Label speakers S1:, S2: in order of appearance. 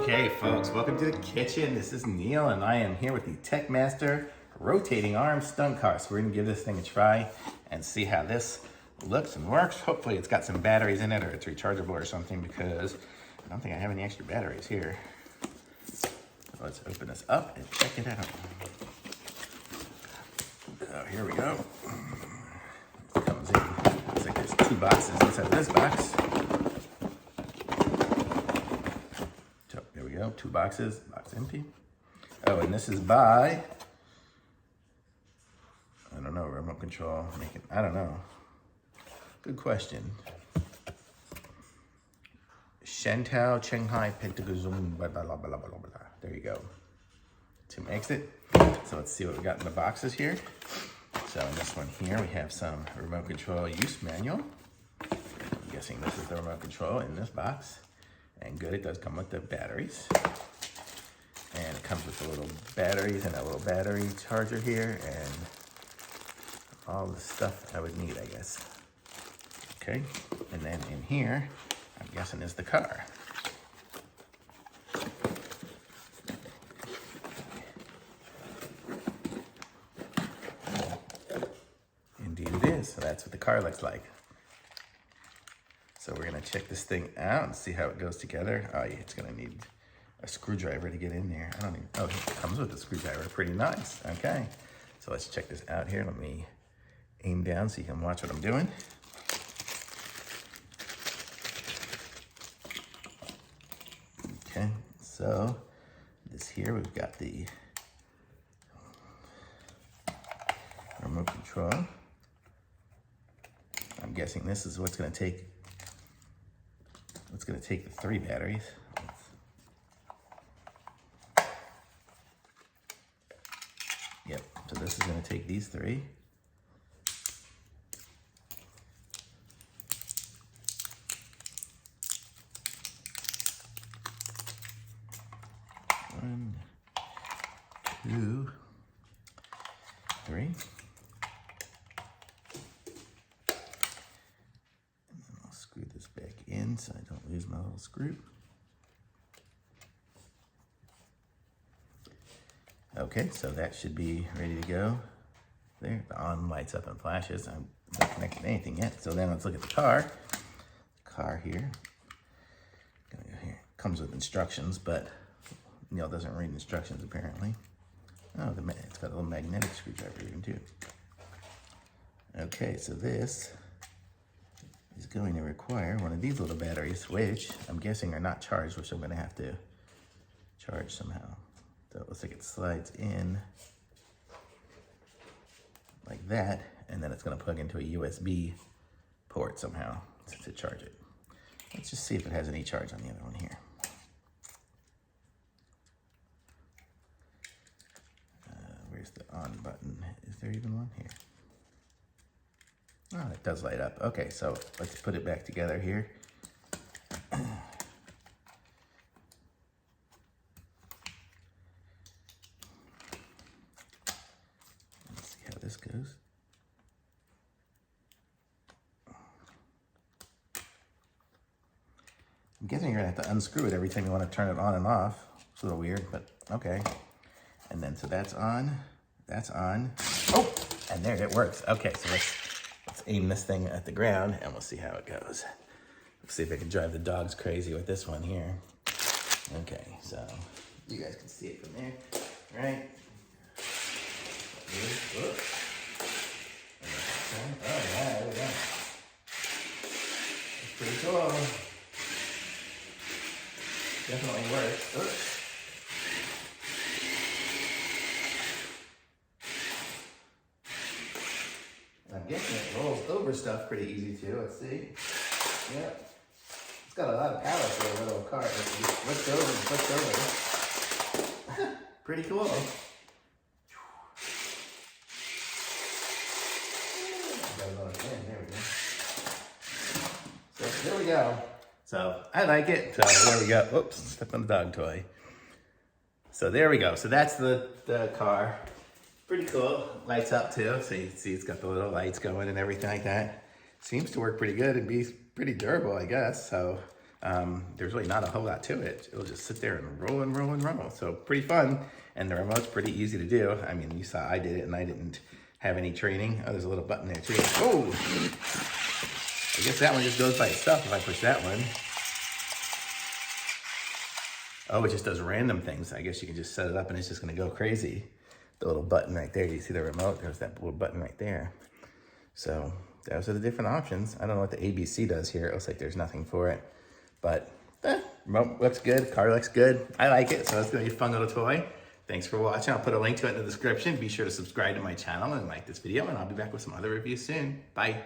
S1: Okay, folks, welcome to the kitchen. This is Neil, and I am here with the Techmaster rotating arm stunt car. So we're gonna give this thing a try and see how this looks and works. Hopefully it's got some batteries in it, or it's rechargeable or something, because I don't think I have any extra batteries here. So let's open this up and check it out. So here we go. It comes in. Looks like there's two boxes inside of this box. Two boxes, box empty. Oh, and this is by, I don't know, remote control, I don't know. Good question. Shentao Shanghai Pentagazum, blah, blah, blah, blah, blah, blah. There you go. To exit. So let's see what we got in the boxes here. So in this one here, we have some remote control use manual. I'm guessing this is the remote control in this box. And good, it does come with the batteries. And it comes with the little batteries and a little battery charger here and all the stuff I would need, I guess. Okay, and then in here, I'm guessing is the car. Indeed it is, so that's what the car looks like. So we're gonna check this thing out and see how it goes together. Oh yeah, it's gonna need a screwdriver to get in there. I don't even, oh, it comes with a screwdriver, pretty nice. Okay, so let's check this out here. Let me aim down so you can watch what I'm doing. Okay, so this here, we've got the remote control. I'm guessing this is what's gonna take the 3 batteries. Yep, so this is gonna take these 3. One, 2, 3. Screw this back in so I don't lose my little screw. Okay, so that should be ready to go. There, the on lights up and flashes. I'm not connected to anything yet. So then let's look at the car. The car here. Comes with instructions, but Neil doesn't read instructions apparently. Oh, it's got a little magnetic screwdriver even too. Okay, so this is going to require one of these little batteries, which I'm guessing are not charged, which I'm going to have to charge somehow. So it looks like it slides in like that, and then it's going to plug into a USB port somehow to charge it. Let's just see if it has any charge on the other one here. Where's the on button? Is there even one here? Oh, it does light up. Okay, so let's put it back together here. Let's see how this goes. I'm guessing you're gonna have to unscrew it every time you want to turn it on and off. It's a little weird, but okay. And then, so that's on, Oh, and there, it works. Okay, so let's aim this thing at the ground and we'll see how it goes. Let's see if I can drive the dogs crazy with this one here. Okay, so you guys can see it from there, right? Oh yeah, there we go. It's pretty cool. Definitely works. Oops. I'm guessing it rolls over stuff pretty easy too. Let's see. Yep. It's got a lot of power for a little car. It flips over and flips over. Pretty cool. There we go. So there we go. So I like it. So there we go. Oops, stepped on the dog toy. So there we go. So that's the car. Pretty cool. Lights up too. So you see it's got the little lights going and everything like that. Seems to work pretty good and be pretty durable, I guess. So there's really not a whole lot to it. It'll just sit there and roll and roll and roll. So pretty fun. And the remote's pretty easy to do. I mean, you saw I did it and I didn't have any training. Oh, there's a little button there too. Oh, I guess that one just goes by itself if I push that one. Oh, it just does random things. I guess you can just set it up and it's just gonna go crazy. The little button right there, you see the remote? There's that little button right there. So those are the different options. I don't know what the ABC does here. It looks like there's nothing for it, but remote looks good, car looks good. I like it, so it's gonna be a fun little toy. Thanks for watching. I'll put a link to it in the description. Be sure to subscribe to my channel and like this video, and I'll be back with some other reviews soon. Bye.